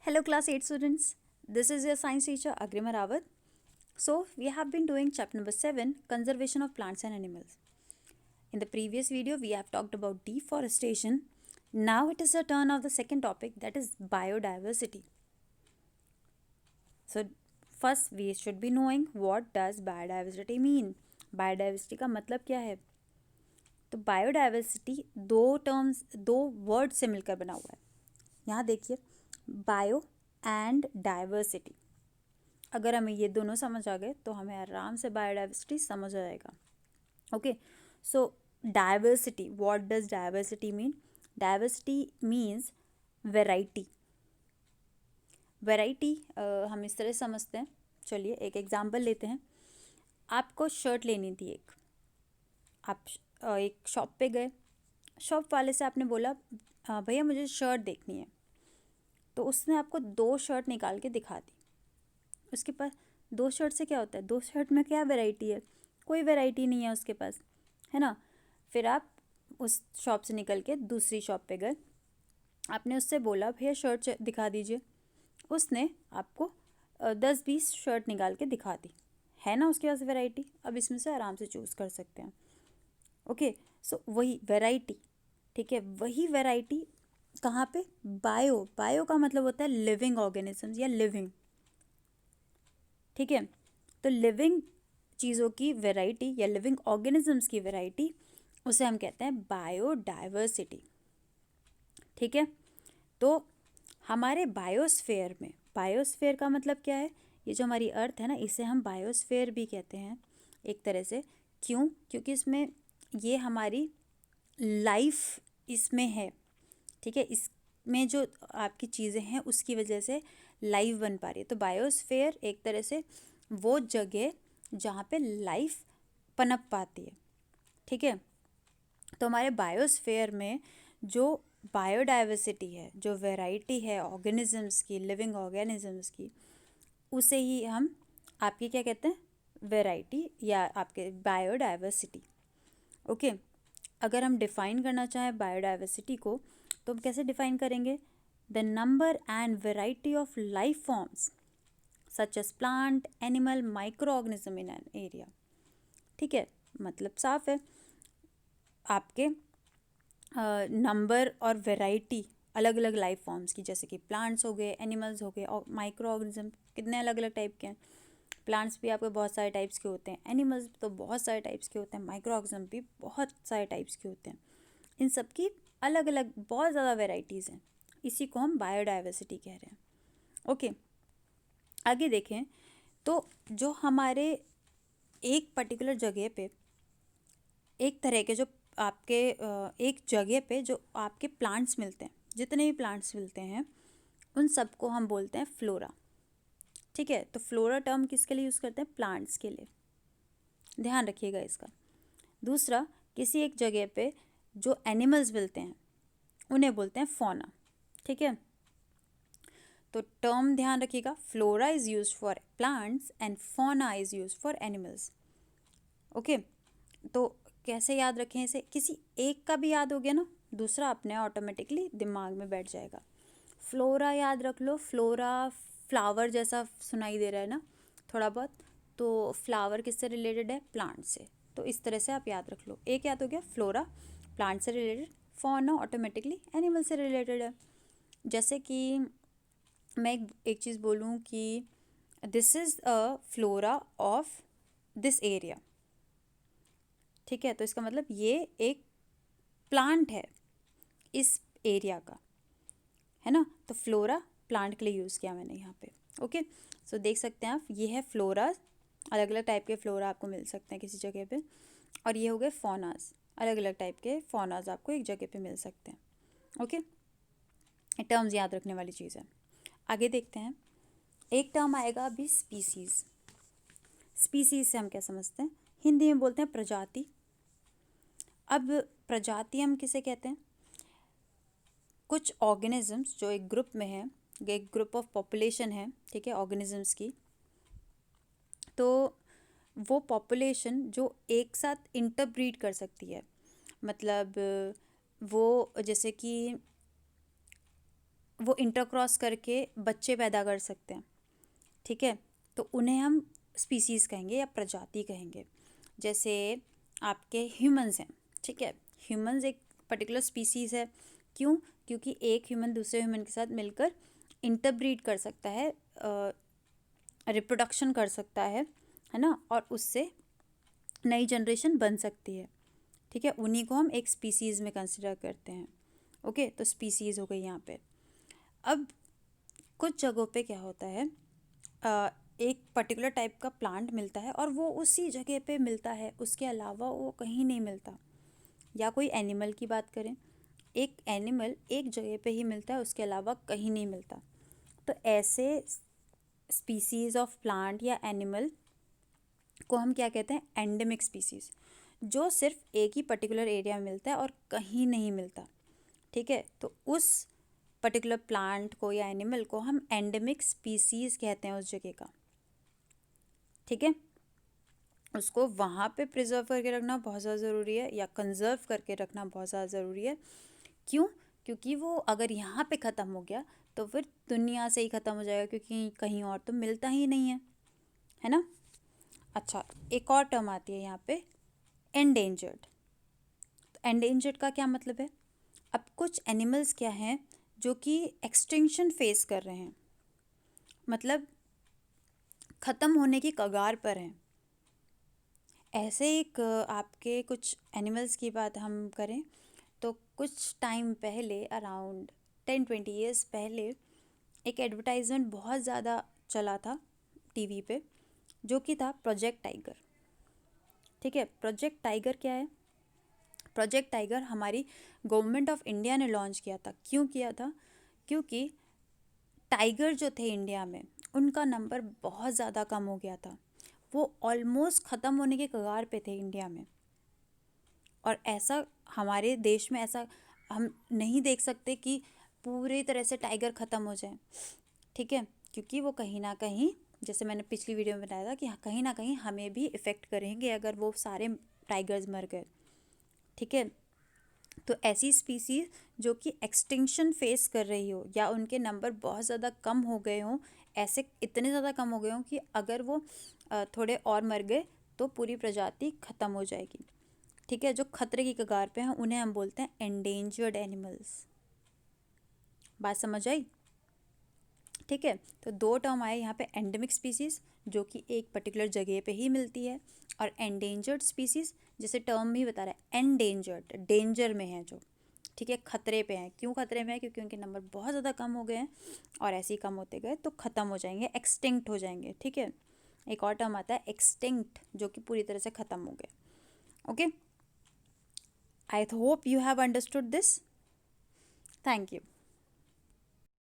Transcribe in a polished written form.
Hello class 8 students, this is your science teacher Agrima Rawat. So we have been doing chapter number 7, conservation of plants and animals. In the previous video we have talked about deforestation. Now it is the turn of the second topic, that is biodiversity. So first we should be knowing what does biodiversity mean. Biodiversity का मतलब क्या है? तो biodiversity दो word से मिलकर बना हुआ है. यहाँ देखिए, बायो एंड डाइवर्सिटी. अगर हमें ये दोनों समझ आ गए तो हमें आराम से बायोडाइवर्सिटी समझ आ जाएगा. Okay, so diversity, what does diversity mean? Diversity means variety. Variety हम इस तरह समझते हैं. चलिए एक एग्जांपल लेते हैं. आपको शर्ट लेनी थी एक. आप एक शॉप पे गए. शॉप वाले से आपने बोला भैया मुझे शर्ट देखनी है. तो उसने आपको 2 शर्ट निकाल के दिखा दी. उसके पास 2 शर्ट से क्या होता है? 2 शर्ट में क्या वैरायटी है? कोई वैरायटी नहीं है उसके पास, है ना. फिर आप उस शॉप से निकल के दूसरी शॉप पे गए. आपने उससे बोला भैया शर्ट दिखा दीजिए. उसने आपको 10-20 शर्ट निकाल के दिखा दी. है ना उसके पास वैरायटी. अब इसमें से आराम से चूज़ कर सकते हैं. ओके, सो वही वैरायटी, ठीक है, वही वैरायटी कहाँ पे? बायो का मतलब होता है लिविंग ऑर्गेनिजम्स या लिविंग. ठीक है, तो लिविंग चीज़ों की वैरायटी या लिविंग ऑर्गेनिजम्स की वैरायटी, उसे हम कहते हैं बायोडाइवर्सिटी. ठीक है, तो हमारे बायोस्फेयर में, बायोस्फेयर का मतलब क्या है? ये जो हमारी अर्थ है ना, इसे हम बायोस्फेयर भी कहते हैं एक तरह से. क्यों? क्योंकि इसमें ये हमारी लाइफ इसमें है. ठीक है, इसमें जो आपकी चीज़ें हैं उसकी वजह से लाइफ बन पा रही है. तो बायोस्फेयर एक तरह से वो जगह जहाँ पे लाइफ पनप पाती है. ठीक है, तो हमारे बायोस्फेयर में जो बायोडाइवर्सिटी है, जो वैरायटी है ऑर्गेनिजम्स की, लिविंग ऑर्गेनिजम्स की, उसे ही हम आपकी क्या कहते हैं? वैरायटी या आपके बायोडाइवर्सिटी. ओके, अगर हम डिफ़ाइन करना चाहें बायोडाइवर्सिटी को तो हम कैसे डिफ़ाइन करेंगे? The number and variety of life forms such as plant, animal, micro organism in an area. ठीक है, मतलब साफ है. आपके नंबर और वैरायटी अलग अलग लाइफ फॉर्म्स की, जैसे कि प्लांट्स हो गए, एनिमल्स हो गए, और माइक्रो ऑर्गेनिज्म कितने अलग अलग टाइप के हैं. प्लांट्स भी आपके बहुत सारे टाइप्स के होते हैं, एनिमल्स तो बहुत सारे टाइप्स के होते हैं, माइक्रो ऑर्गेनिज्म भी बहुत सारे टाइप्स के होते हैं. इन सब की अलग अलग बहुत ज़्यादा वेराइटीज़ हैं. इसी को हम बायोडाइवर्सिटी कह रहे हैं. ओके, आगे देखें तो जो हमारे एक पर्टिकुलर जगह पे एक तरह के जो आपके एक जगह पे जो आपके प्लांट्स मिलते हैं, जितने भी प्लांट्स मिलते हैं उन सबको हम बोलते हैं फ्लोरा. ठीक है, तो फ्लोरा टर्म किसके लिए यूज़ करते हैं? प्लांट्स के लिए. ध्यान रखिएगा इसका. दूसरा, किसी एक जगह पे जो एनिमल्स मिलते हैं उन्हें बोलते हैं फौना. ठीक है, तो टर्म ध्यान रखिएगा. Flora is use for plants and fauna is use for animals. Okay, तो कैसे याद रखें इसे? किसी एक का भी याद हो गया ना, दूसरा अपने ऑटोमेटिकली दिमाग में बैठ जाएगा. फ्लोरा याद रख लो. फ्लोरा फ्लावर जैसा सुनाई दे रहा है ना थोड़ा बहुत, तो फ्लावर किससे रिलेटेड है? प्लांट से. तो इस तरह से आप याद रख लो. एक याद हो गया फ्लोरा, प्लांट से रिलेटेड. फौना ऑटोमेटिकली एनिमल से रिलेटेड है. जैसे कि मैं एक चीज़ बोलूँ कि this is a flora of this area. ठीक है, तो इसका मतलब ये एक प्लांट है इस एरिया का, है ना. तो फ्लोरा प्लांट के लिए यूज़ किया मैंने यहाँ पे. ओके, सो देख सकते हैं आप, ये है फ्लोरा. अलग अलग टाइप के फ्लोरा आपको मिल सकते हैं किसी जगह पे. और ये हो गए फौनाज. अलग अलग टाइप के फौनाज आपको एक जगह पे मिल सकते हैं. ओके, टर्म्स याद रखने वाली चीज़ है. आगे देखते हैं. एक टर्म आएगा अभी, स्पीसीज़. स्पीसीज़ से हम क्या समझते हैं? हिंदी में बोलते हैं प्रजाति. अब प्रजाति हम किसे कहते हैं? कुछ ऑर्गेनिजम्स जो एक ग्रुप में है, एक ग्रुप ऑफ पॉपुलेशन है, ठीक है, ऑर्गेनिजम्स की. तो वो पॉपुलेशन जो एक साथ इंटरब्रीड कर सकती है, मतलब वो जैसे कि वो इंटरक्रॉस करके बच्चे पैदा कर सकते हैं, ठीक है, तो उन्हें हम स्पीसीज़ कहेंगे या प्रजाति कहेंगे। जैसे आपके ह्यूमंस हैं, ठीक है, ह्यूमंस एक पर्टिकुलर स्पीसीज़ है। क्यों? क्योंकि एक ह्यूमन दूसरे ह्यूमन के साथ मिलकर इंटरब्रीड कर सकता है, रिप्रोडक्शन कर सकता है ना, और उससे नई जनरेशन बन सकती है, ठीक है, उन्हीं को हम एक स्पीसीज़ में कंसिडर करते हैं। ओके, तो स्पीसीज़ हो गई यहाँ पे। अब कुछ जगहों पे क्या होता है, एक पर्टिकुलर टाइप का प्लांट मिलता है और वो उसी जगह पे मिलता है, उसके अलावा वो कहीं नहीं मिलता। या कोई एनिमल की बात करें, एक एनिमल एक जगह पे ही मिलता है, उसके अलावा कहीं नहीं मिलता। तो ऐसे स्पीसीज़ ऑफ प्लांट या एनिमल को हम क्या कहते हैं, एंडेमिक स्पीसीज़, जो सिर्फ एक ही पर्टिकुलर एरिया में मिलता है और कहीं नहीं मिलता, ठीक है। तो उस पर्टिकुलर प्लांट को या एनिमल को हम एंडेमिक स्पीसीज़ कहते हैं उस जगह का, ठीक है। उसको वहाँ पे प्रिजर्व करके रखना बहुत ज़्यादा ज़रूरी है, या कंजर्व करके रखना बहुत ज़्यादा ज़रूरी है। क्यों? क्योंकि वो अगर यहाँ पे ख़त्म हो गया तो फिर दुनिया से ही ख़त्म हो जाएगा, क्योंकि कहीं और तो मिलता ही नहीं है ना। अच्छा, एक और टर्म आती है यहाँ पे, एंडेंजर्ड। तो एंडेंजर्ड का क्या मतलब है? अब कुछ एनिमल्स क्या हैं जो कि एक्सटिंक्शन फेस कर रहे हैं, मतलब ख़त्म होने की कगार पर हैं। ऐसे एक आपके कुछ एनिमल्स की बात हम करें तो कुछ टाइम पहले, अराउंड 10-20 ईयर्स पहले, एक एडवर्टाइजमेंट बहुत ज़्यादा चला था टीवी पे, जो कि था प्रोजेक्ट टाइगर, ठीक है। प्रोजेक्ट टाइगर क्या है? प्रोजेक्ट टाइगर हमारी गवर्नमेंट ऑफ इंडिया ने लॉन्च किया था। क्यों किया था? क्योंकि टाइगर जो थे इंडिया में, उनका नंबर बहुत ज़्यादा कम हो गया था, वो ऑलमोस्ट ख़त्म होने के कगार पे थे इंडिया में। और ऐसा हमारे देश में ऐसा हम नहीं देख सकते कि पूरी तरह से टाइगर ख़त्म हो जाए, ठीक है, क्योंकि वो कहीं ना कहीं, जैसे मैंने पिछली वीडियो में बताया था कि कहीं ना कहीं हमें भी इफ़ेक्ट करेंगे अगर वो सारे टाइगर्स मर गए, ठीक है। तो ऐसी स्पीसीज जो कि एक्सटिंक्शन फेस कर रही हो या उनके नंबर बहुत ज़्यादा कम हो गए हों, ऐसे इतने ज़्यादा कम हो गए हों कि अगर वो थोड़े और मर गए तो पूरी प्रजाति ख़त्म हो जाएगी, ठीक है। जो खतरे की कगार पे हैं उन्हें हम बोलते हैं एंडेंजर्ड एनिमल्स। बात समझ आई? ठीक है, तो दो टर्म आए यहाँ पे, एंडेमिक स्पीसीज़ जो कि एक पर्टिकुलर जगह पे ही मिलती है, और एंडेंजर्ड स्पीसीज़, जैसे टर्म ही बता रहा है, एंडेंजर्ड, डेंजर में है जो, ठीक है, खतरे पे हैं। क्यों खतरे में है? क्योंकि उनके नंबर बहुत ज़्यादा कम हो गए हैं, और ऐसे ही कम होते गए तो ख़त्म हो जाएंगे, एक्सटिंक्ट हो जाएंगे, ठीक है। एक और टर्म आता है एक्सटिंक्ट, जो कि पूरी तरह से ख़त्म हो गए। Okay, I hope you have understood this. Thank you.